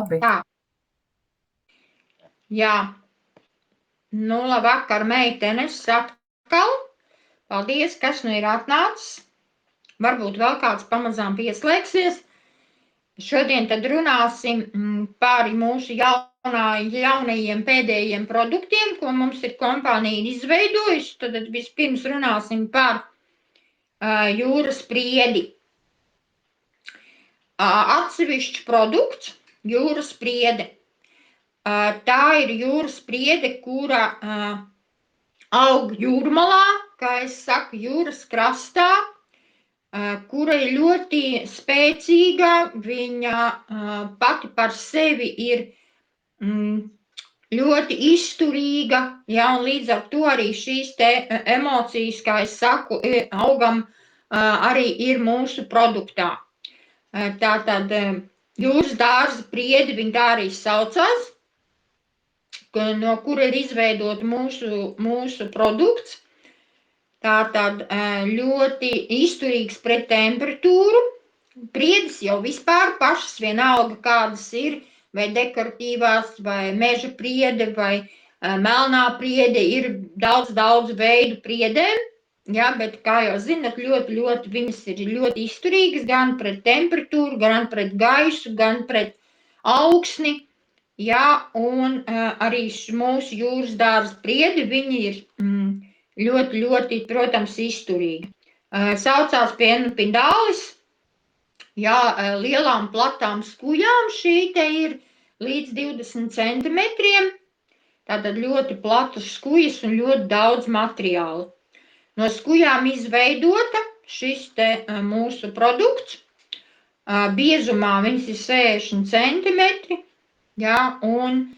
labi. Tā. Jā. Nu, labvakar, meitenes, atkal. Paldies, kas nu ir atnācis. Varbūt vēl kāds pamazām pieslēgsies. Šodien tad runāsim par mūsu jaunajiem pēdējiem produktiem, ko mums ir kompānija izveidojusi. Tad vispirms runāsim par jūras priedi. Atsevišķs produkts – jūras priede. Tā ir jūras priede, kura aug jūrmalā, kā es saku, jūras krastā, kura ir ļoti spēcīga, viņa pati par sevi ir ļoti izturīga, ja, un līdz ar to arī šīs te emocijas, kā es saku, augam arī ir mūsu produktā. Tātad jūras dārza priedi, viņa tā arī saucās, no kura ir izveidot mūsu produkts. Tātad ļoti izturīgs pret temperatūru. Priedes jau vispār pašas vienalga, kādas ir, vai dekoratīvās, vai meža priede, vai melnā priede, ir daudz veidu priedēm. Ja, bet, kā jau zinat, ļoti viņas ir ļoti izturīgas gan pret temperatūru, gan pret gaisu, gan pret augsni. Ja, un arī mūsu jūras dārza priedi, viņi ir ļoti, protams, izturīgi. Saucās pienupindālis. Ja, lielām platām skujām šī te ir līdz 20 centimetriem. Tātad ļoti platas skujas un ļoti daudz materiāla. No skujām izveidota šis te mūsu produkts. Biezumā viņas ir 60 centimetri, ja, un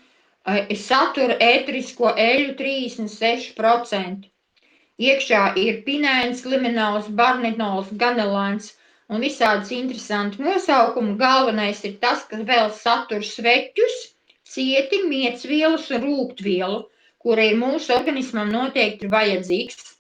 satura ēterisko eļu 36%. Iekšā ir pinēns, limenols, barnitols, ganelāns un visādas interesanti nosaukumi. Galvenais ir tas, ka vēl satur sveķus, cieti, miecvielas un rūgtvielu, kura ir mūsu organismam noteikti vajadzīgs.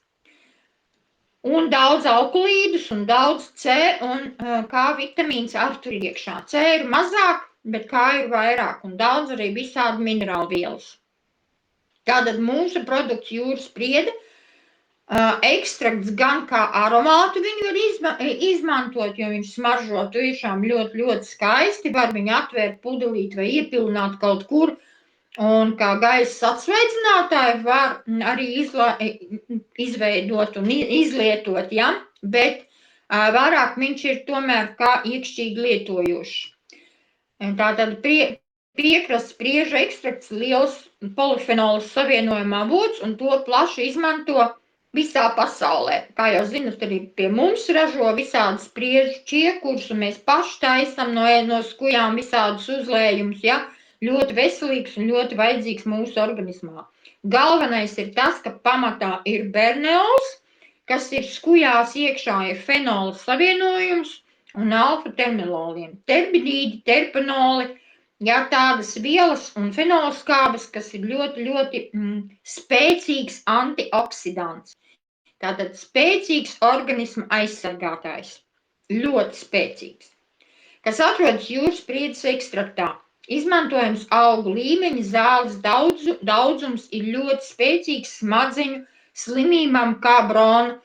Un daudz alkalīdus un daudz C un K vitamīns ar tur iekšā. C ir mazāk, bet K ir vairāk un daudz arī visādi minerālu vielas. Tātad mūsu produkts jūras priede, ekstrakts gan kā aromātu viņu var izmantot, jo viņš smaržo tiešām ļoti skaisti, var viņu atvērt pudelīt vai iepilināt kaut kur. Un kā gaisa atsveidzinātāji var arī izveidot un izlietot, ja? Bet vairāk viņš ir tomēr kā iekšķīgi lietojošs. Tātad piekrasts spriežu ekstrakts liels polifenols savienojuma avots, un to plaši izmanto visā pasaulē. Kā jau zinat, arī pie mums ražo visādas spriežu čiekurus, un mēs paši taisam no skujām visādus uzlējumus, ja? Ļoti veselīgs un ļoti vajadzīgs mūsu organismā. Galvenais ir tas, ka pamatā ir berneols, kas ir skujās iekšā ir fenola savienojums un alfa-termeloliem. Terbidīdi, terpenoli, ja, tādas vielas un fenolskābes, kas ir ļoti spēcīgs antioksidants. Tātad spēcīgs organisma aizsargātājs. Ļoti spēcīgs. Kas atrodas jūras priedes ekstraktā. Izmantojams augu līmeņa zāles daudzums ir ļoti spēcīgs smadzeņu slimībām kā Brona.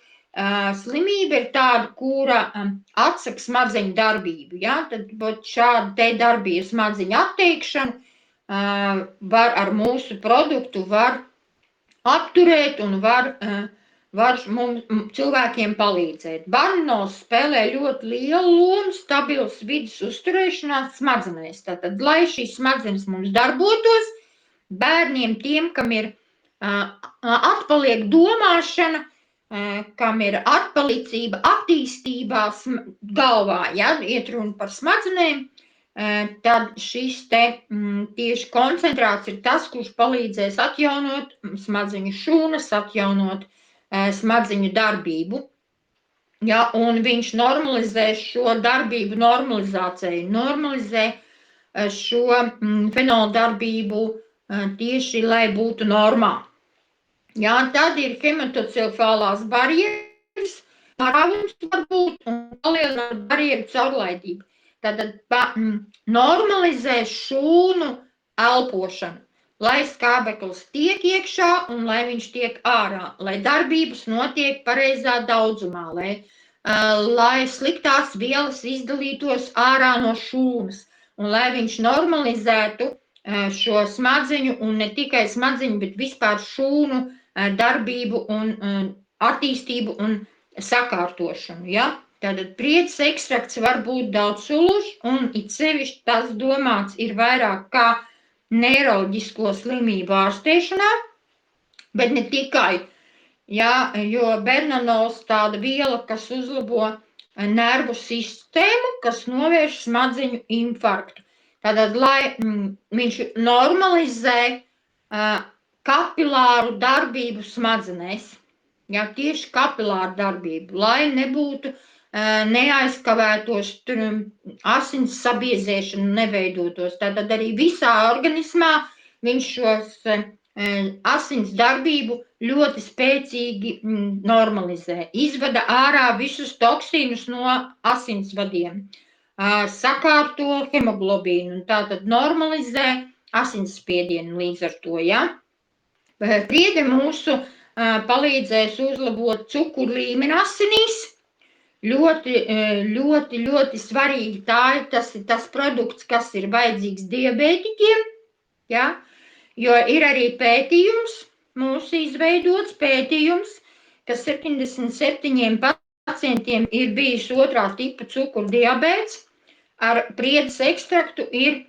Slimība ir tāda, kura atsaka smadzeņu darbību. Ja? Tad šāda te darbība smadzeņu atteikšanu var ar mūsu produktu var apturēt un var cilvēkiem palīdzēt. Barninols spēlē ļoti lielu lomu stabils vidas uzturēšanās smadzenēs. Tātad, lai šīs smadzenes mums darbotos, bērniem, tiem, kam ir atpaliek domāšana, kam ir atpalicība attīstībā galvā, ja, iet runa par smadzenēm, tad šis te tieši koncentrāts ir tas, kurš palīdzēs atjaunot smadzeņu šūnas, atjaunot smadzeņu darbību, ja, un viņš normalizē šo darbību normalizāciju, normalizē šo fenola darbību tieši, lai būtu normā. Ja, tad ir hematocefālās barjeras, pārāvums var būt un palielināt barjeru caurlaidību. Tātad normalizē šūnu elpošanu, lai skābeklis tiek iekšā un lai viņš tiek ārā, lai darbības notiek pareizā daudzumā, lai sliktās vielas izdalītos ārā no šūnas un lai viņš normalizētu šo smadzeņu un ne tikai smadzeņu, bet vispār šūnu darbību un attīstību un sakārtošanu, ja? Tātad priedes ekstrakts var būt daudzsološs un it sevišķi tas domāts ir vairāk kā neiroloģisko slimību ārstēšanā, bet ne tikai, ja, jo bernanols tāda viela, kas uzlabo nervu sistēmu, kas novērš smadzeņu infarktu. Tātad, lai viņš normalizē kapilāru darbību smadzenēs, ja, tieši kapilāru darbību, lai nebūtu neaizkavētos asins sabiezēšanu neveidotos. Tātad arī visā organismā viņš šos asins darbību ļoti spēcīgi normalizē. Izvada ārā visus toksīnus no asinsvadiem, sakārto hemoglobīnu un tātad normalizē asinsspiedienu līdz ar to, ja. Priede mūsu palīdzēs uzlabot cukuru līmeni asinīs. Ļoti svarīgi tas ir tas produkts, kas ir vajadzīgs diabētiķiem, ja? Jo ir arī pētījums, mūsu izveidots pētījums, ka 77 pacientiem ir bijis 2. tipa cukuru diabēts, ar priedes ekstraktu ir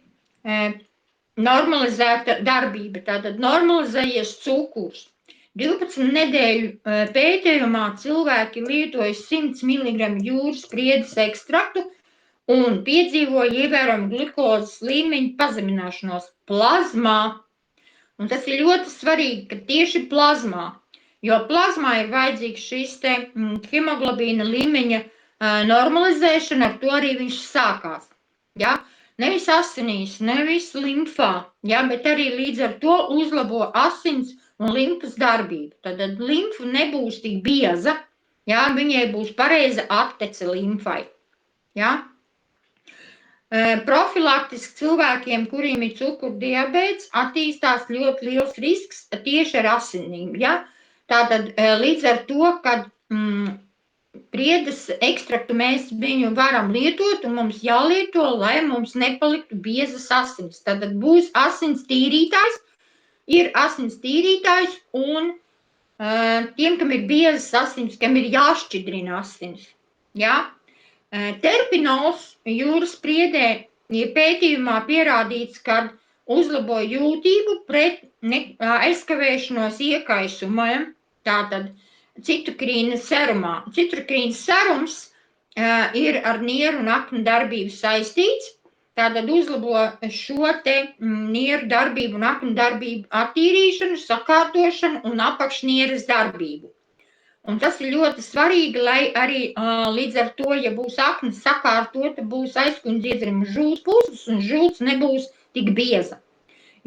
normalizēta darbība, tātad normalizējies cukurs. 12 nedēļu pētījumā cilvēki lietoja 100 mg jūras priedes ekstraktu un piedzīvoja ievērojumu glukozes līmeņu pazemināšanos plazmā. Un tas ir ļoti svarīgi, ka tieši plazmā, jo plazmā ir vajadzīgs šis te hemoglobīna līmeņa normalizēšana, ar to arī viņš sākās. Ja? Nevis asinīs, nevis limfā, ja? Bet arī līdz ar to uzlabo asins un limfas darbību. Tad limfa nebūs tik bieza, ja? Viņai būs pareiza attece limfai. Ja? Profilaktiski cilvēkiem, kuriem ir cukurdiabēts, attīstās ļoti liels risks tieši ar asinīm. Ja? Tātad līdz ar to, kad priedes ekstraktu mēs viņu varam lietot un mums jālieto, lai mums nepaliktu biezas asins. Tātad būs asins tīrītājs, ir asins tīrītājs un tiem, kam ir biezas asins, kam ir jāšķidrina asins. Ja? Terpinols jūras priedē ir pētījumā pierādīts, ka uzlabo jūtību pret aizkavēšanos iekaisumiem, tātad citokrīna serumā. Citokrīna serums ir ar nieru un aknu darbību saistīts, tātad uzlabo šo te nieru darbību un aknu darbību attīrīšanu, sakārtošanu un apakšnieres darbību. Un tas ir ļoti svarīgi, lai arī līdz ar to, ja būs akna sakārtota, būs aizkuņdziedzerima žults puses un žults nebūs tik bieza.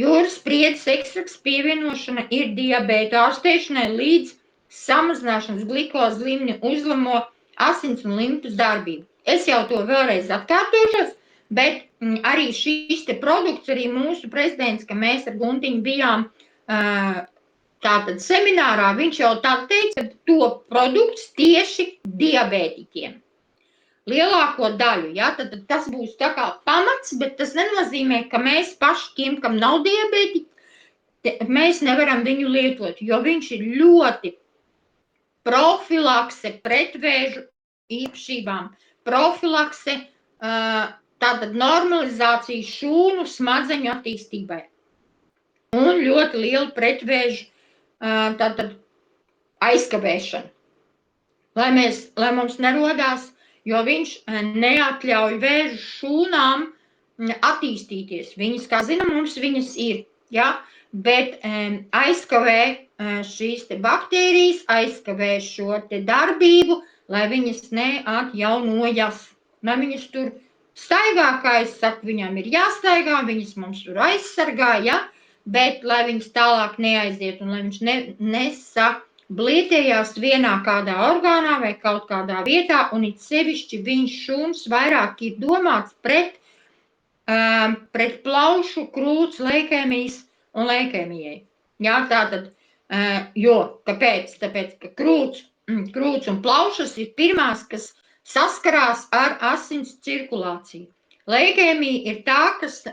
Jūras priedes ekstrakts pievienošana ir diabēta ārstēšanai līdz samazināšanas glikozes līmeni uzlamo asins un limfas darbību. Es jau to vēlreiz atkārtošos, bet arī šīs te produkts, arī mūsu prezidents, ka mēs ar Guntiņu bijām tātad seminārā, viņš jau tā teica, ka to produkts tieši diabētiķiem. Lielāko daļu, ja, tad tas būs tā kā pamats, bet tas nenozīmē, ka mēs paši tiem, kam nav diabētiķi, mēs nevaram viņu lietot, jo viņš ir ļoti profilakse pretvēžu īpašībām, profilakse, tātad normalizācija šūnu smadzeņu attīstībai un ļoti liela pretvēžu tātad aizkavēšana, lai mums nerodās, jo viņš neatļauj vēžu šūnām attīstīties. Viņas, kā zinām, mums viņas ir, ja? Bet aizkavē šīs te baktērijas, aizkavē šo te darbību, lai viņas neatjaunojas. Lai viņas tur staigā, kā es saku, viņām ir jāstaigā, viņas mums tur aizsargā, ja? Bet lai viņas tālāk neaiziet un lai viņš blietējās vienā kādā orgānā vai kaut kādā vietā, un it sevišķi viņš šūns vairāk ir domāts pret plaušu, krūts, leikēmijas un leikēmijai. Jā, tātad, kāpēc? Tāpēc, ka krūts un plaušas ir pirmās, kas saskarās ar asins cirkulāciju. Leikēmija ir tā, kas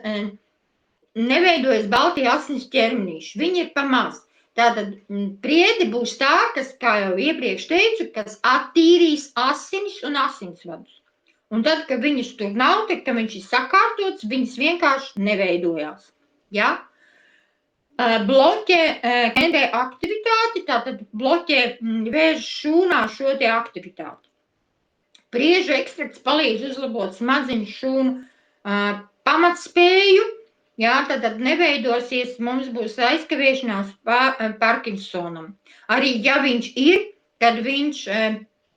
neveidojas baltie asins ķermenīši. Viņi ir pa maz. Tātad priede būs tā, kas, kā jau iepriekš teicu, kas attīrīs asinis un asinsvadus. Un tad, kad viņas tur nav, tad, kad viņš ir sakārtots, viņas vienkārši neveidojās. Ja? Bloķē ND aktivitāti, tātad bloķē vēža šūnā šo te aktivitāti. Priežu ekstrakts palīdz uzlabot smadziņu šūnu pamatspēju. Jā, tad neveidosies, mums būs aizkavēšanās Parkinsonam. Arī, ja viņš ir, tad viņš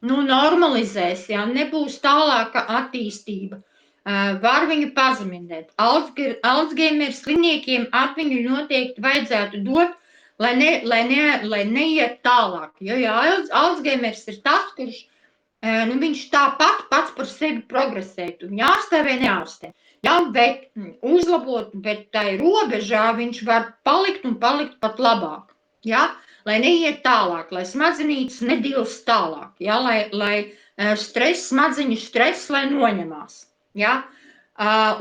normalizēs, jā, nebūs tālāka attīstība. Var viņu pazeminēt. Alzheimer slimniekiem atmiņu noteikti vajadzētu dot, lai neiet tālāk. Jo Alzheimers ir tas, kurš viņš tāpat pats par sevi progresē. Viņu ārstē vai neārstē. Jā, bet uzlabot, bet tai robežā viņš var palikt un palikt pat labāk, jā, lai neiet tālāk, lai smadzenītes nedilst tālāk, jā, lai smadziņu stress, lai noņemās, jā,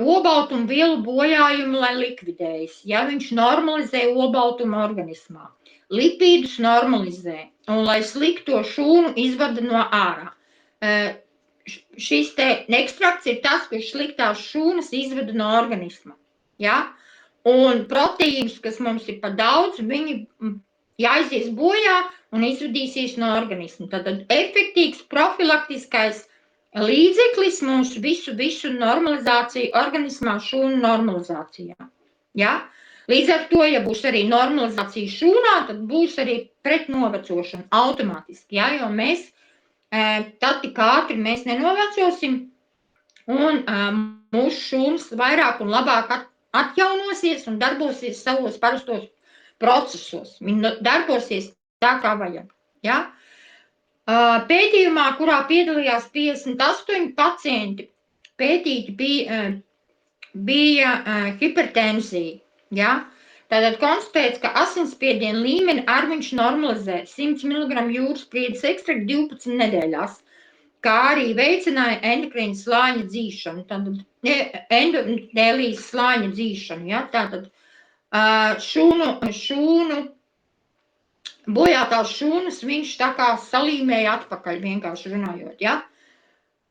obaltumu vielu bojājumu, lai likvidējas, jā, viņš normalizē obaltumu organismā, lipīdus normalizē, un lai slikto šūnu izvada no ārā. Šis te ekstrakts ir tas, kurš sliktās šūnas izvada no organisma. Ja? Un proteīnus, kas mums ir pa daudz, viņi jāizies bojā un izvadīsies no organisma. Tad efektīvs profilaktiskais līdzeklis mūsu visu normalizāciju organismā, šūnu normalizācijā. Ja? Līdz ar to, ja būs arī normalizācija šūnā, tad būs arī pretnovecošana automātiski, ja? Jo mēs tad tik ātri mēs nenovecosim, un mūsu šūnas vairāk un labāk atjaunosies un darbosies savos parastos procesos. Viņi darbosies tā, kā vajag. Ja? Pētījumā, kurā piedalījās 58 pacienti, pētīti bija hipertenzija. Ja? Tātad konstatēts, ka asinsspiediena līmeni ar viņš normalizē 100 mg jūraspriedes ekstraktu 12 nedēļās, kā arī veicināja endokrīna slāņa dzīšanu, tātad endotēlijas slāņa dzīšanu. Ja? Tātad šūnu, bojātās šūnas viņš tā kā salīmēja atpakaļ, vienkārši runājot. Ja?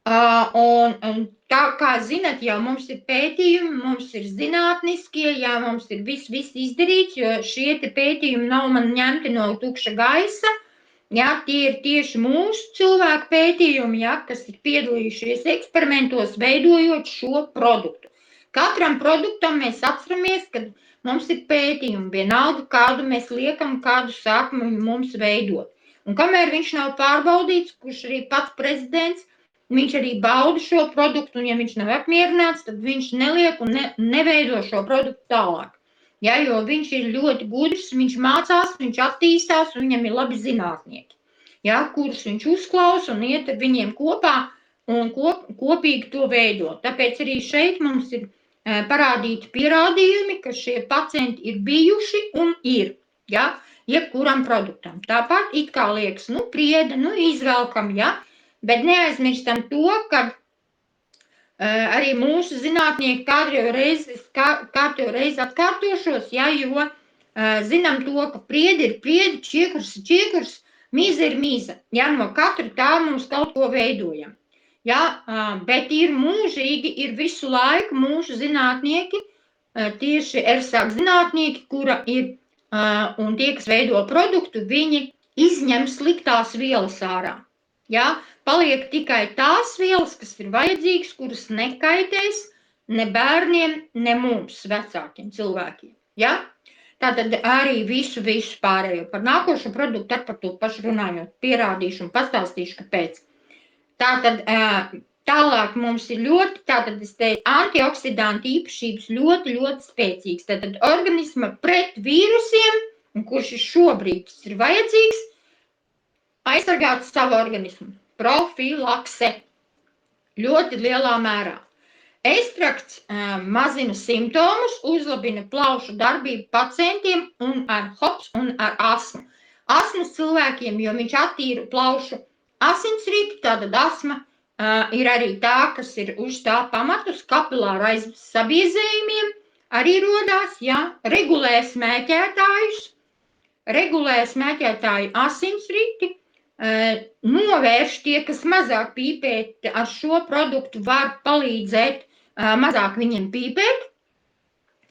Un tā kā zinat, jau mums ir pētījumi, mums ir zinātniskie, jā, mums ir viss izdarīts, jo šie te pētījumi nav man ņemti no tukša gaisa, jā, tie ir tieši mūsu cilvēku pētījumi, jā, kas ir piedalījušies eksperimentos, veidojot šo produktu. Katram produktam mēs atceramies, ka mums ir pētījumi, vienalga, kādu mēs liekam, kādu sākumu mums veidot. Un kamēr viņš nav pārbaudīts, kurš arī pats prezidents, viņš arī bauda šo produktu, un ja viņš nav apmierināts, tad viņš neliek un neveido šo produktu tālāk. Ja, jo viņš ir ļoti gudrs, viņš mācās, viņš attīstās, un viņam ir labi zinātnieki, ja, kurus viņš uzklausa un iet ar viņiem kopā un kopīgi to veidot. Tāpēc arī šeit mums ir parādīti pierādījumi, ka šie pacienti ir bijuši un ir, ja, jebkuram produktam. Tāpat it kā liekas, priede, izvelkam, ja, bet neaizmirstam to, ka arī mūsu zinātnieki kādreiz reizi atkārtošos, ja, jo zinām to, ka priede ir priede, čiekurs ir čiekurs, mīza ir mīza. Ja, no katra tā mums kaut ko veidojam. Ja, bet ir mūžīgi, ir visu laiku mūsu zinātnieki, tieši RSAK zinātnieki, kura ir, un tie, kas veido produktu, viņi izņem sliktās vielas ārā. Ja, paliek tikai tās vielas, kas ir vajadzīgas, kuras nekaitēs ne bērniem, ne mums, vecākiem cilvēkiem. Ja? Tātad arī visu pārējo. Par nākošo produktu ar par to pašu runājot, pierādīšu un pastāstīšu, kāpēc. Tātad tālāk mums ir antioksidanti īpašības ļoti spēcīgas. Tātad organisma pret vīrusiem, un kurš ir šobrīd ir vajadzīgs, aizsargāt savu organismu. Profilakse ļoti lielā mērā. Ekstrakts mazina simptomus, uzlabina plaušu darbību pacientiem un ar HOPS un ar asmu. Asmas cilvēkiem, jo viņš attīra plaušu asinsriti, tātad asma ir arī tā, kas ir uz tā pamatus kapilāra sabiezējumiem, arī rodās, regulē smēķētāju asinsriti, novērš tie, kas mazāk pīpēt, ar šo produktu var palīdzēt mazāk viņiem pīpēt,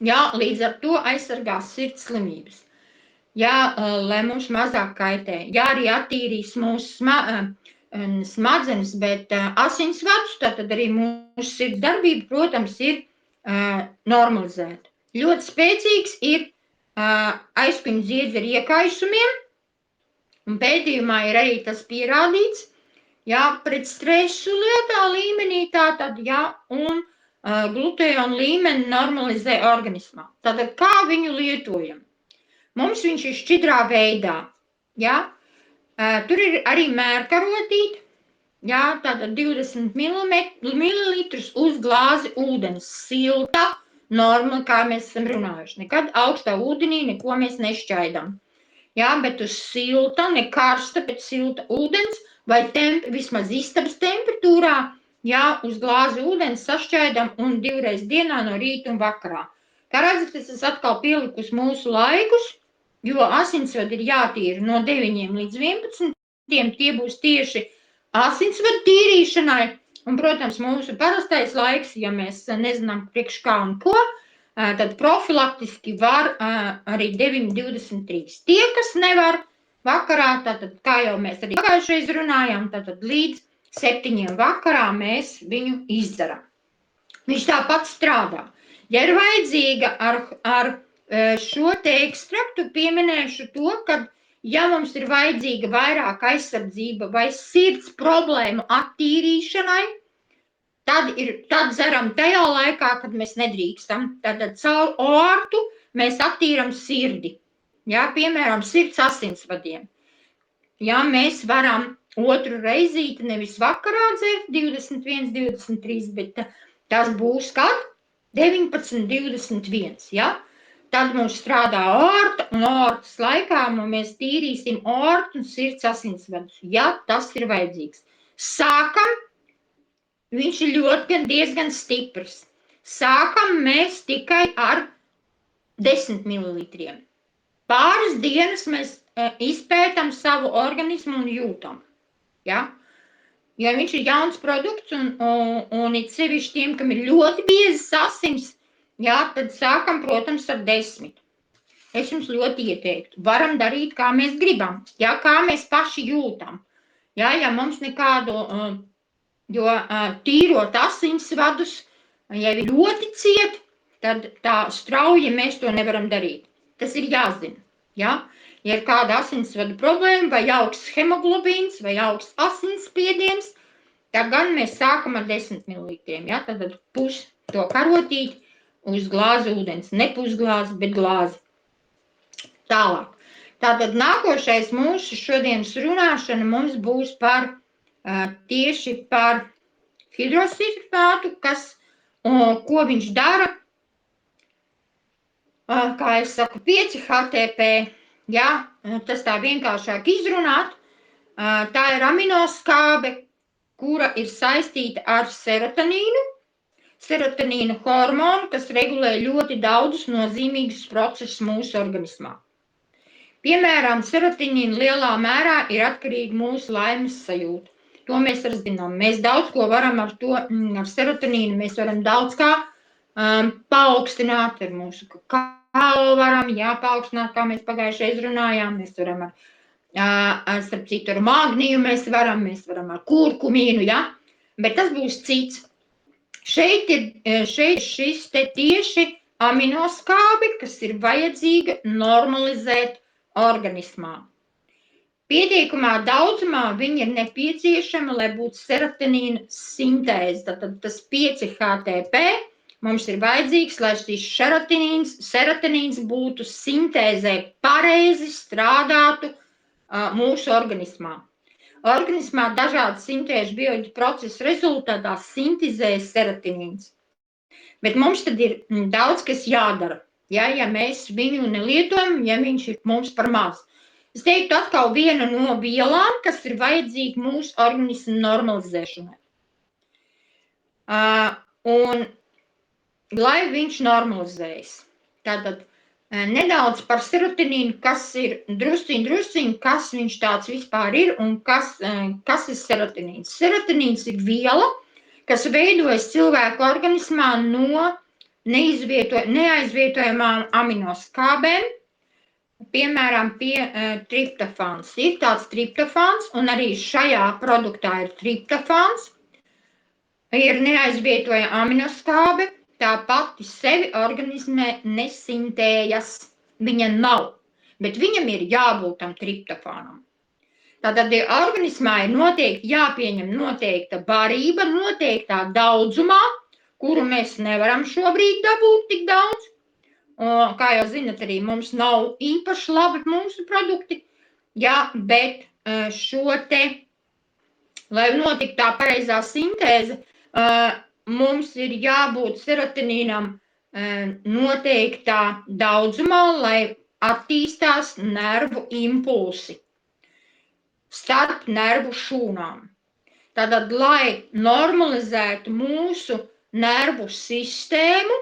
līdz ar to aizsargās sirds slimības, lai mums mazāk kaitē, arī attīrīs mūsu smadzenes, bet asinsvadus, tātad arī mūsu sirds darbība, protams, ir normalizēta. Ļoti spēcīgs ir aizkuņu zieds ar iekaisumiem, un pētījumā ir arī tas pierādīts, pret stresu lietā līmenī tātad, un gluteonu līmeni normalizē organismā. Tātad, kā viņu lietojam? Mums viņš ir šķidrā veidā, tur ir arī mērkarotīte, tātad 20 mililitrus uz glāzi ūdens, silta, norma, kā mēs esam runājuši. Nekad augstā ūdenī neko mēs nešķaidam. Bet uz silta, ne karsta, bet silta ūdens, vai vismaz istabas temperatūrā, uz glāzi ūdens sašķaidam un 2 reizes dienā no rīta un vakarā. Kā redzat, es atkal pielikus mūsu laikus, jo asinsvadi ir jātīra no 9 līdz 11. Tie būs tieši asinsvadu tīrīšanai. Un, protams, mūsu parastais laiks, ja mēs nezinām priekš kā un ko, tad profilaktiski var arī 9:23. Tie, kas nevar vakarā, tātad, kā jau mēs arī pagājušreiz runājām, tātad līdz 7 vakarā mēs viņu izdzeram. Viņš tāpat strādā. Ja ir vajadzīga ar šo te ekstraktu, pieminēšu to, ka, ja mums ir vajadzīga vairāk aizsardzība vai sirds problēmu attīrīšanai, tad dzeram tajā laikā, kad mēs nedrīkstam. Tātad caur aortu mēs attīram sirdi. Piemēram, sirds asinsvadiem. Mēs varam otru reizīti nevis vakarā dzert 21, 23, bet tas būs kad? 19, 21, Tad mums strādā aorta, un aortas laikā mēs tīrīsim aortu un sirds asinsvadus, tas ir vajadzīgs. Sākam, viņš ir diezgan stiprs. Sākam mēs tikai ar 10 mililitriem. Pāris dienas mēs izpētam savu organismu un jūtam. Ja viņš ir jauns produkts un it sevišķi tiem, kam ir ļoti biezas asins, tad sākam, protams, ar 10. Es jums ļoti ieteiktu. Varam darīt, kā mēs gribam, kā mēs paši jūtam. Ja mums nekādu, jo tīrot asinsvadus, ja ir ļoti ciet, tad tā strauji mēs to nevaram darīt. Tas ir jāzina, Ja ir kāda asinsvadu problēma, vai augsts hemoglobīns, vai augsts asinsspiediens, tad gan mēs sākam ar 10 mililitriem, tad pus to karotīti uz glāzi ūdens, ne pusglāzi, bet glāzi. Tālāk. Tātad nākošais mūsu šodienas runāšana mums būs tieši par hidrosilfātu, ko viņš dara, kā es saku, 5-HTP, tas tā vienkāršāk izrunāt, tā ir aminoskābe, kura ir saistīta ar serotonīnu hormonu, kas regulē ļoti daudzus nozīmīgus procesus mūsu organismā. Piemēram, serotonīna lielā mērā ir atkarīga mūsu laimes sajūta. To mēs arī zinām. Mēs daudz ko varam ar serotonīnu, mēs varam daudz kā paaugstināt ar mūsu kakao varam, paaugstināt, kā mēs pagājušreiz runājām, mēs varam starp citu ar magniju mēs varam ar kurkumīnu, bet tas būs cits. Šeit ir šis te tieši aminoskābe, kas ir vajadzīga normalizēt organismā. Pietiekamā daudzumā viņa ir nepieciešama, lai būtu serotonīna sintēze. Tad tas 5-HTP mums ir vajadzīgs, lai šis serotonīns būtu sintēzē pareizi strādātu mūsu organismā. organismā dažādu sintēžu bioloģiju procesu rezultātā sintizējas serotonīns. Bet mums tad ir daudz, kas jādara, ja mēs viņu nelietojam, ja viņš ir mums par maz. Es teiktu atkal viena no vielām, kas ir vajadzīga mūsu organismu normalizēšanai. Un lai viņš normalizējas. Tātad nedaudz par serotonīnu, kas ir drusciņ, kas viņš tāds vispār ir un kas ir serotonīns. Serotonīns ir viela, kas veidojas cilvēku organismā no neaizvietojamām aminoskābēm, piemēram, triptofāns. Ir tāds triptofāns, un arī šajā produktā ir triptofāns. Ir neaizvietojama aminoskābe, tā pati sevi organismē nesintējas. Viņa nav, bet viņam ir jābūt tam triptofānam. Tātad organismā ir noteikti jāpieņem noteikta barība, noteiktā daudzumā, kuru mēs nevaram šobrīd dabūt tik daudz. Un, kā jau zinat, arī mums nav īpaši labi mūsu produkti, jā, bet šo te, lai notiktu tā pareizā sintēze, mums ir jābūt serotonīnam noteiktā daudzumā, lai attīstās nervu impulsi starp nervu šūnām. Tātad, lai normalizētu mūsu nervu sistēmu,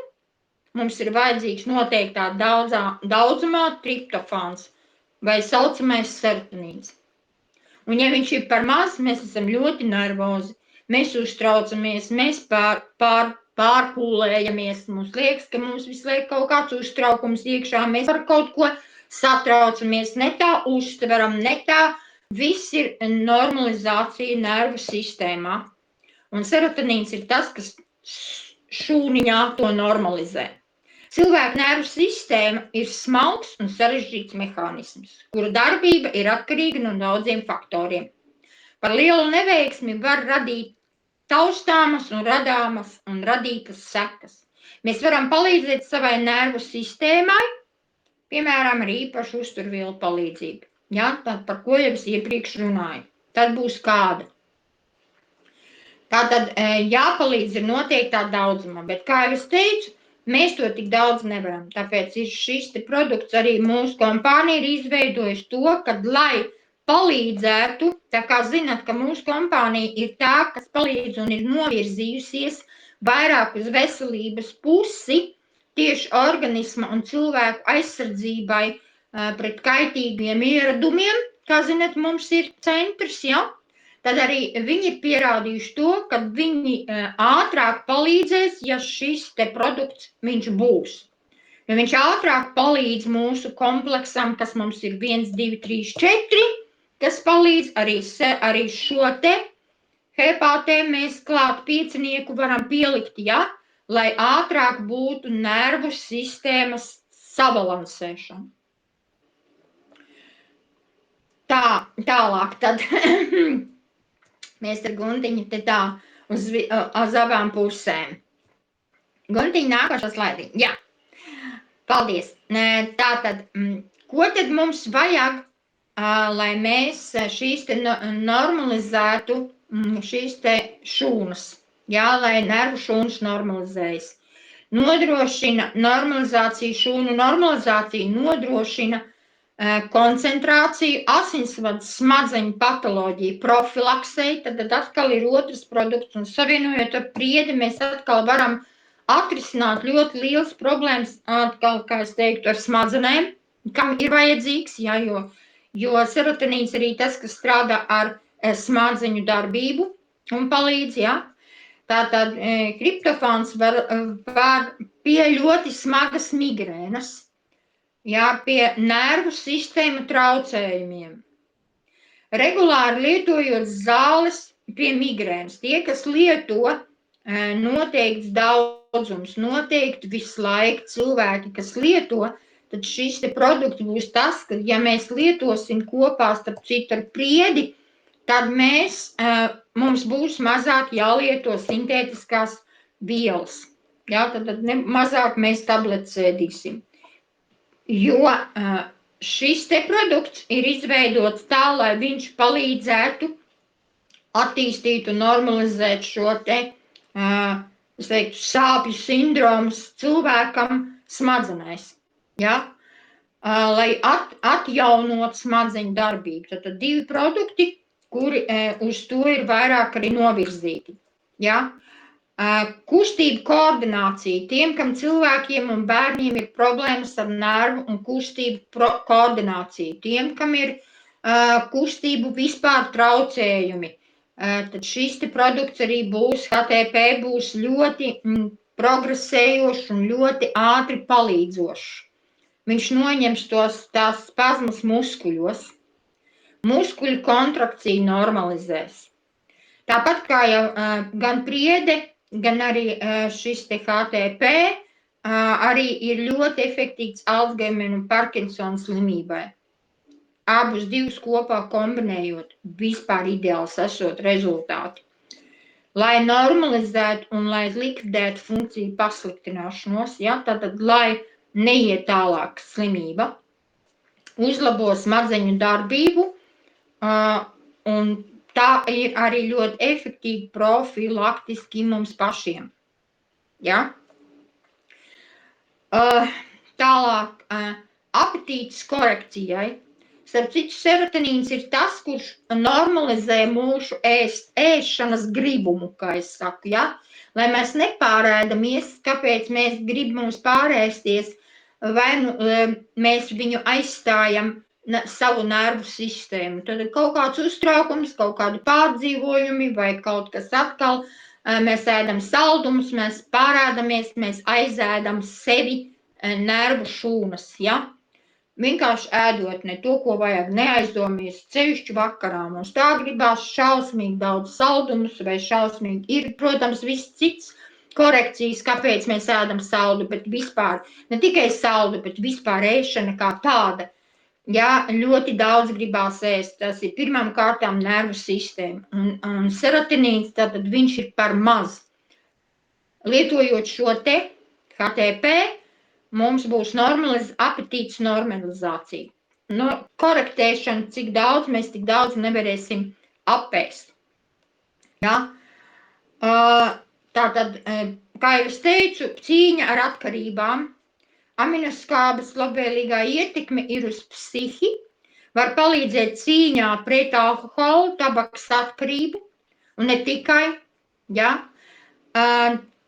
mums ir vajadzīgs noteiktā daudzumā triptofāns vai saucamais serotonīns. Un ja viņš ir par maz, mēs esam ļoti nervozi, mēs uztraucamies, mēs pārpūlējamies, mums liekas, ka mums visu laiku kaut kāds uztraukums iekšā, mēs par kaut ko satraucamies, ne tā uztveram, ne tā. Viss ir normalizācija nervu sistēmā. Un serotonīns ir tas, kas šūniņā to normalizē. Cilvēka nervu sistēma ir smalks un sarežģīts mehānisms, kura darbība ir atkarīga no daudziem faktoriem. Par lielu neveiksmi var radīt taustāmas un radāmas un radītas sekas. Mēs varam palīdzēt savai nervu sistēmai, piemēram, ar īpašu uzturvielu palīdzību. Ja, par ko jau es iepriekš runāju. Tad būs kāda. Tātad jāpalīdz ir noteiktā daudzumā, bet kā jau es teicu, mēs to tik daudz nevaram. Tāpēc ir šis te produkts arī mūsu kompānija ir izveidojuši to, kad lai palīdzētu, tā kā zinat, ka mūsu kompānija ir tā, kas palīdz un ir novirzījusies vairāk uz veselības pusi tieši organisma un cilvēku aizsardzībai pret kaitīgiem ieradumiem, kā zināt, mums ir centrs, ja? Tad arī viņi ir pierādījuši to, ka viņi ātrāk palīdzēs, ja šis te produkts viņš būs. Ja viņš ātrāk palīdz mūsu kompleksam, kas mums ir 1, 2, 3, 4, kas palīdz arī šo te hepātē mēs klāt piecinieku varam pielikt, ja? Lai ātrāk būtu nervu sistēmas sabalansēšana. Tālāk tad mēs ar Guntiņu te tā uz abām pusēm. Guntiņa, nākošā slaidiņa. Jā, paldies. Tātad, ko tad mums vajag, lai mēs šīs te normalizētu šīs te šūnas, jā, lai nervu šūnas normalizējas. Nodrošina normalizāciju, šūnu normalizāciju nodrošina koncentrāciju, asinsvadu smadzeņu patoloģiju profilaksei, tad atkal ir otrs produkts, un savienojot ar priedi, mēs atkal varam atrisināt ļoti liels problēmas, atkal, kā es teiktu, ar smadzenēm, kam ir vajadzīgs, jā, jo serotonīns arī tas, kas strādā ar smadzeņu darbību un palīdz, jā. Tātad triptofāns var pie ļoti smagas migrēnas, jā, pie nervu sistēmu traucējumiem. Regulāri lietojot zāles pie migrēnas. Tie, kas lieto noteikts daudzums, noteikti visu laiku cilvēki, kas lieto, tad šis te produkts būs tas, ka ja mēs lietosim kopā starp citu ar priedi, tad mums būs mazāk jālieto sintētiskās vielas. Jā, tad mazāk mēs tabletes ēdīsim. Jo šis te produkts ir izveidots tā, lai viņš palīdzētu attīstīt un normalizēt šo te, es teiktu, sāpju sindroms cilvēkam smadzenēs, ja? Lai atjaunot smadzeņu darbību. Tad 2 produkti, kuri uz to ir vairāk arī novirzīti, ja? Kustību koordinācija. Tiem, kam cilvēkiem un bērniem ir problēmas ar nervu un kustību koordināciju. Tiem, kam ir kustību vispār traucējumi. Tad šis te produkts arī būs, HTP būs ļoti progresējošs un ļoti ātri palīdzošs. Viņš noņems tās spazmas muskuļos. Muskuļu kontrakciju normalizēs. Tāpat kā jau gan priede, gan arī šis te HTP arī ir ļoti efektīvs Alzheimera un Parkinsona slimībai. Abus divus kopā kombinējot, vispār ideāls esot rezultāti. Lai normalizētu un lai likvidētu funkciju pasliktināšanos, ja, tad lai neiet tālāk slimība, uzlabo smadzeņu darbību un tā ir arī ļoti efektīva profilaktiski mums pašiem. Ja? Tālāk, apetītes korekcijai. Starp citu, serotonīns ir tas, kurš normalizē mūsu ēšanas gribumu, kā es saku, ja? Lai mēs nepārēdamies, kāpēc mēs gribam mums pārēsties, vai mēs viņu aizstājam savu nervu sistēmu. Tad ir kaut kāds uztraukums, kaut kādi pārdzīvojumi vai kaut kas atkal. Mēs ēdam saldumus, mēs pārēdamies, mēs aizēdam sevi nervu šūnas, ja? Vienkārši ēdot ne to, ko vajag, neaizdomies, cevišķi vakarā. Mums tā gribās šausmīgi daudz saldumus vai šausmīgi. Ir, protams, viss cits korekcijas, kāpēc mēs ēdam saldu, bet vispār, ne tikai saldu, bet vispār ēšana kā tāda. Ja, ļoti daudz gribās ēst, tas ir pirmām kārtām nervu sistēma. Un serotonīns, tātad viņš ir par maz. Lietojot šo te HTP, mums būs apetītes normalizācija. Korektēšana, cik daudz, mēs tik daudz nevarēsim apēst. Ja? Tātad, kā jau es teicu, cīņa ar atkarībām. Aminoskābes labvēlīgā ietekme ir uz psihi, var palīdzēt cīņā pret alkoholu, tabakas atkarību, un ne tikai, ja.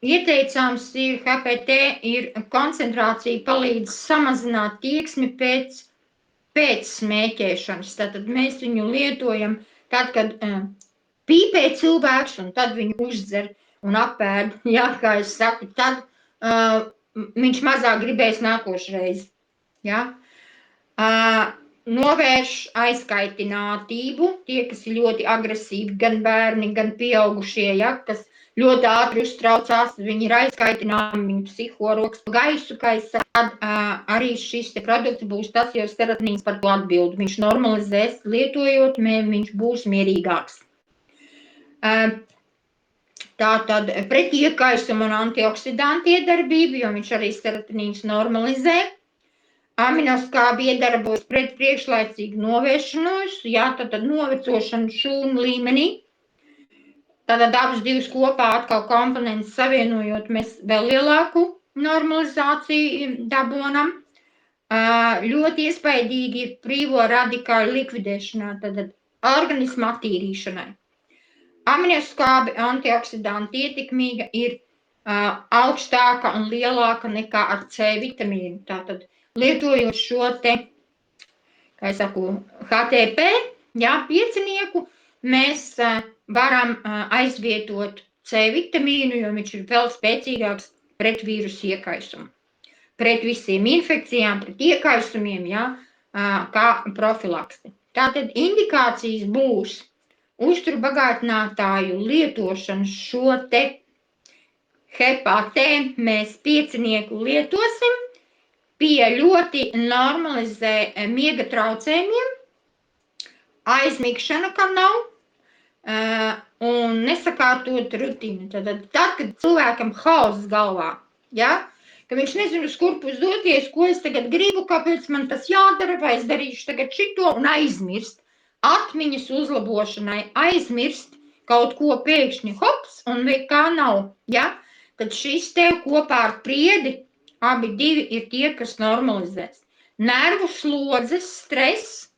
Ieteicams ir HPT, ir koncentrācija palīdz samazināt tieksmi pēc smēķēšanas. Tātad mēs viņu lietojam tad, kad pīpē cilvēks, un tad viņu uždzer un apēd, ja, kā es saku, tad viņš mazāk gribēs nākošreiz. Ja? Novērš aizkaitinātību, tie, kas ir ļoti agresīvi, gan bērni, gan pieaugušie, ja, kas ļoti ātri uztraucās, viņi ir aizkaitināti, viņi psihoroks gaisu, kā es saku, tad arī šis te produkts būs tas, jo serotonīns par to atbild. Viņš normalizēs, lietojot, viņš būs mierīgāks. Tātad pret iekaisumu un antioksidantu iedarbību, jo viņš arī serotonīns normalizē. Aminoskābi iedarbojas pret priekšlaicīgu novēršanos, jā, tātad novecošanu šūnu līmenī. Tātad abus divus kopā atkal komponentus savienojot, mēs vēl lielāku normalizāciju dabonam. Ļoti iespaidīgi ir brīvo radikāļu likvidēšanā, tātad organisma attīrīšanai. Aminoskābi antioksidanti ietekmīga ir augstāka un lielāka nekā ar C vitamīnu. Tātad lietojot šo te, kā es saku, HTP, jā, piecinieku, mēs varam aizvietot C vitamīnu, jo viņš ir vēl spēcīgāks pret vīrusu iekaisumu. Pret visiem infekcijām, pret iekaisumiem, jā, kā profilaksti. Tātad indikācijas būs uzturbagātinātāju lietošanu šo te HPT mēs piecinieku lietosim pie ļoti normalizē miega traucējumiem, aizmigšana, kam nav, un nesakārtot rutīnu. Tad, kad cilvēkam haoss galvā, ja, ka viņš nezina, uz kurpus doties, ko es tagad gribu, kāpēc man tas jādara, vai es darīšu tagad šito un aizmirst. Atmiņas uzlabošanai aizmirst, kaut ko pēkšņi hops un nekā nav, ja? Tad šis te kopā ar priedi, abi divi ir tie, kas normalizēs. Nervu slodzes, stress,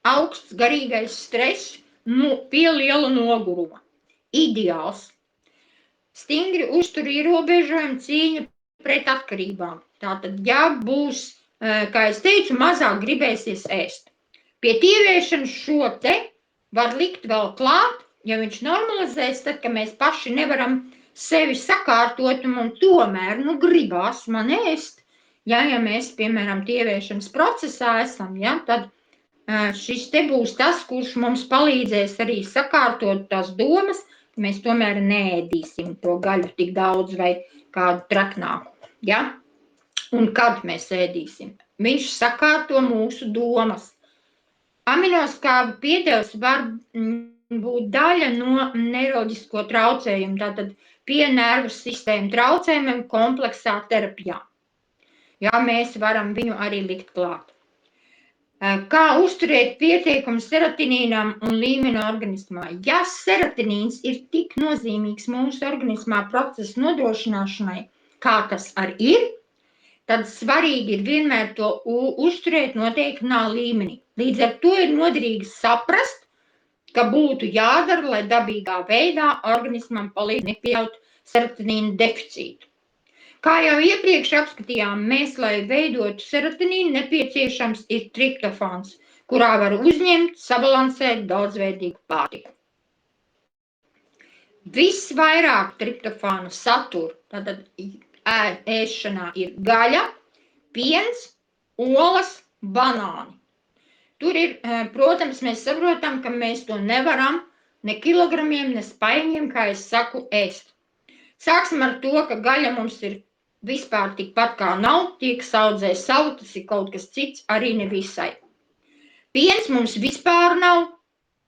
augsts garīgais stress, pie liela noguruma. Ideāls. Stingri uztur ierobežojumi, cīņa pret atkarībām. Tātad, ja būs, kā es teicu, mazāk gribēsies ēst. Pie tieviešanas šo te var likt vēl klāt, ja viņš normalizēs, tad, ka mēs paši nevaram sevi sakārtot un tomēr, gribās man ēst. Ja mēs, piemēram, tieviešanas procesā esam, ja, tad šis te būs tas, kurš mums palīdzēs arī sakārtot tās domas, ka mēs tomēr neēdīsim to gaļu tik daudz vai kādu traknāku, ja? Un kad mēs ēdīsim? Viņš sakārto mūsu domas. Aminoskābu piedevs var būt daļa no neiroloģisko traucējumu, tātad pie nervu sistēmu traucējumiem kompleksā terapijā. Ja mēs varam viņu arī likt klāt. Kā uzturēt pietiekumu serotonīnam un līmeni organismā? Ja serotonīns ir tik nozīmīgs mūsu organismā procesa nodrošināšanai, kā tas arī ir, tad svarīgi ir vienmēr to uzturēt noteiktā līmenī. Līdz ar to ir noderīgi saprast, ka būtu jādara, lai dabīgā veidā organismam palīdz nepieļaut serotonīna deficītu. Kā jau iepriekš apskatījām, mēs, lai veidotu serotonīnu, nepieciešams ir triptofāns, kurā var uzņemt, sabalansēt daudzveidīgu pārtiku. Visvairāk triptofānu satur, tātad ēšanā ir gaļa, piens, olas, banāni. Tur ir, protams, mēs saprotam, ka mēs to nevaram ne kilogramiem, ne spaiņiem, kā es saku, ēst. Sāksim ar to, ka gaļa mums ir vispār tikpat kā nav, tiek audzē savu, tas ir kaut kas cits, arī nevisai. Piens mums vispār nav,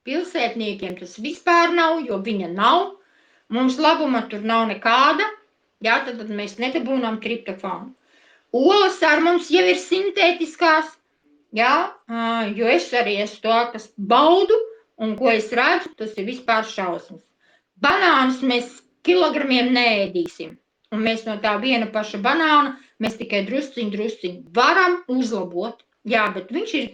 pilsētniekiem tas vispār nav, jo viņa nav, mums labuma tur nav nekāda, jā, tad mēs nedabūnām triptofānu. Olas ar mums jau ir sintētiskās, jā, jo es arī esmu to, kas baudu, un ko es redzu, tas ir vispār šausmas. Banānus mēs kilogramiem neēdīsim. Un mēs no tā viena paša banāna, mēs tikai drusciņ varam uzlabot. Jā, bet viņš ir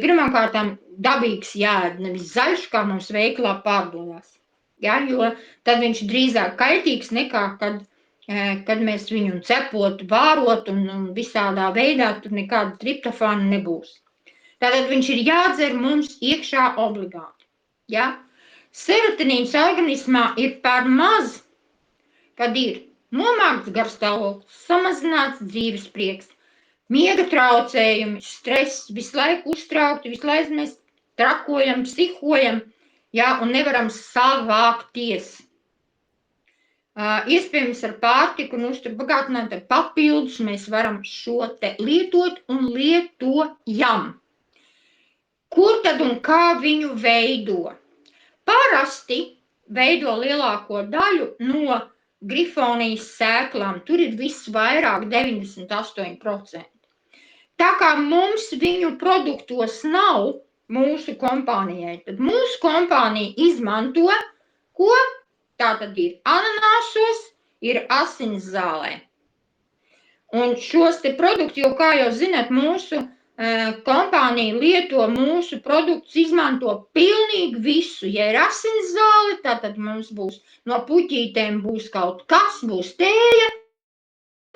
pirmkārtām dabīgs jāēd, nevis zaļš, kā mums veikalā pārdodās. Jā, jo tad viņš drīzāk kaitīgs nekā, kad mēs viņu cepot, vārot un visādā veidā, tur nekāda triptofāna nebūs. Tātad viņš ir jādzer mums iekšā obligāti. Jā. Serotonīns organismā ir par maz, kad ir nomākts garstāvoklis, samazināts dzīves prieks, miega traucējumi, stress, visu laiku uztraukti, visu laiku mēs trakojam, psihojam, jā, un nevaram savākties. Iespējams ar pārtiku un uzturu bagātinātu papildus mēs varam šo te lietot un lietojam. Kur tad un kā viņu veido? Parasti veido lielāko daļu no grifonijas sēklām, tur ir visvairāk 98%. Tā kā mums viņu produktos nav mūsu kompānijai, tad mūsu kompānija izmanto, ko? Tātad ir ananāsos, ir asins zālē. Un šos te produktus, jo kā jau zināt, mūsu kompānija lieto mūsu produktus, izmanto pilnīgi visu. Ja ir asins zāle, tad mums būs no puķītēm būs kaut kas, būs tēja,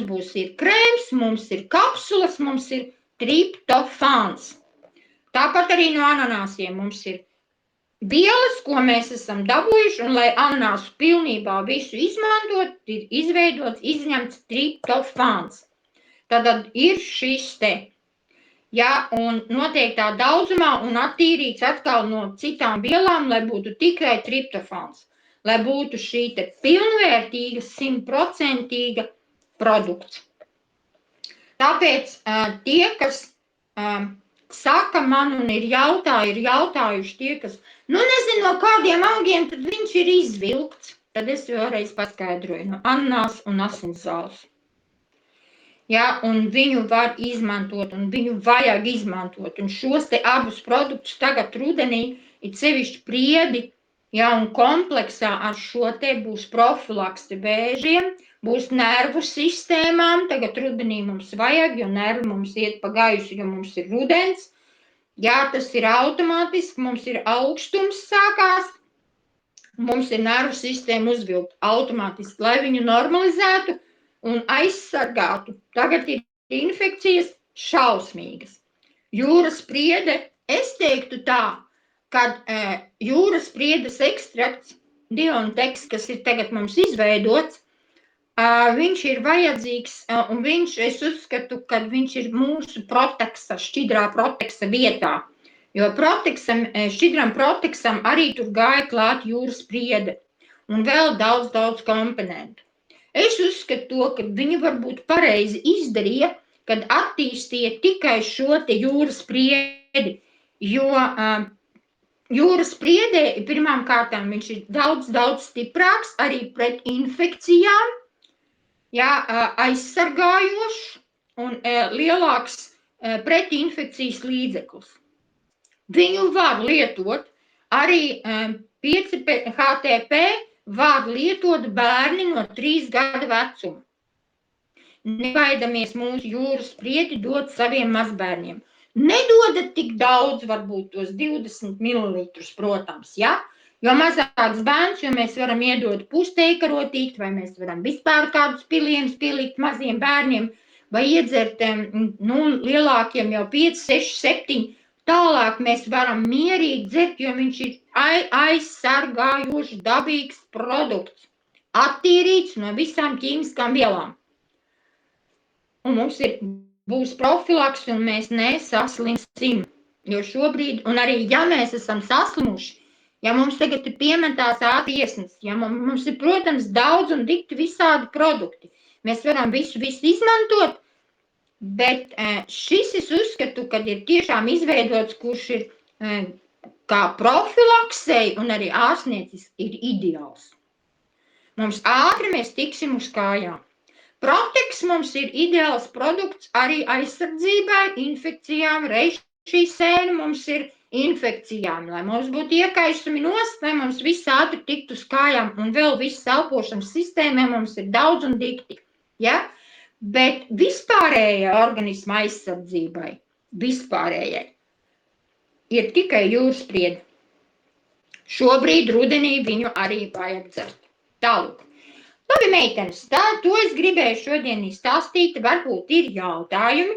būs ir krēms, mums ir kapsulas, mums ir triptofāns. Tāpat arī no ananāsiem mums ir vielas, ko mēs esam dabūjuši, un lai ananāsu pilnībā visu izmantot, ir izveidots, izņemts triptofāns. Tad ir šis te. Jā, un noteiktā daudzumā un attīrīts atkal no citām vielām, lai būtu tikai triptofāns, lai būtu šī te pilnvērtīga, 100% produkts. Tāpēc tie, kas saka man un ir jautājuši tie, kas, nezinu, no kādiem augiem, tad viņš ir izvilkts. Tad es vēlreiz paskaidroju, no ananās un asins zāles. Ja, un viņu var izmantot, un viņu vajag izmantot. Un šos te abus produktus tagad rudenī, it sevišķi priedi, Ja, un kompleksā ar šo te būs profilakse vēžiem, būs nervu sistēmām. Tagad rudenī mums vajag, jo nervi mums iet pa gaisu, jo mums ir rudens. Jā, tas ir automātiski, mums ir augstums sākās. Mums ir nervu sistēma uzvilkt automātiski, lai viņu normalizētu un aizsargātu. Tagad ir infekcijas šausmīgas. Jūras priede, es teiktu tā, kad jūras priedes ekstrakts, Diontex, kas ir tagad mums izveidots, viņš ir vajadzīgs, un es uzskatu, ka viņš ir mūsu proteksa, šķidrā proteksa vietā, jo šķidram proteksam arī tur gāja klāt jūras priede, un vēl daudz komponentu. Es uzskatu to, ka viņi varbūt pareizi izdarīja, kad attīstīja tikai šo te jūras priedi, jo jūras priedē pirmām kārtām viņš ir daudz stiprāks arī pret infekcijām, jā, aizsargājošs un lielāks pretinfekcijas līdzeklis. Viņu var lietot arī 5-HTP var lietot bērni no 3 gadu vecuma. Nebaidamies mūsu jūras priedi dot saviem mazbērniem. Nedodat tik daudz, varbūt tos 20 ml, protams, ja? Jo mazāks bērns, jo mēs varam iedot pusteikarotīti, vai mēs varam vispār kādus pilienus pielikt maziem bērniem, vai iedzert lielākiem jau 5, 6, 7. Tālāk mēs varam mierīgi dzert, jo viņš ir aizsargājošs, dabīgs produkts, attīrīts no visām ķīmiskām vielām. Un mums būs profilaks, un mēs nesaslimsim. Jo šobrīd, un arī ja mēs esam saslimuši, ja mums tagad ir piemetās ātriesnes, ja mums ir, protams, daudz un dikti visādi produkti, mēs varam visu izmantot, bet šis es uzskatu, kad ir tiešām izveidots, kurš ir kā profilaksei un arī ārstnieciski ir ideāls. Mums ātri mēs tiksim uz kājām. Protex mums ir ideāls produkts arī aizsardzībai, infekcijām, šī sēna mums ir infekcijām, lai mums būtu iekaisumi nost, lai mums viss ātri tiktu uz kājām, un vēl viss elpošanas sistēmai mums ir daudz un dikti, ja? Bet vispārējai organisma aizsardzībai, vispārējai, ir tikai jūras priede. Šobrīd rudenī viņu arī vajag dzert. Tālūk. Labi, meitenes, to es gribēju šodien izstāstīt, varbūt ir jautājumi,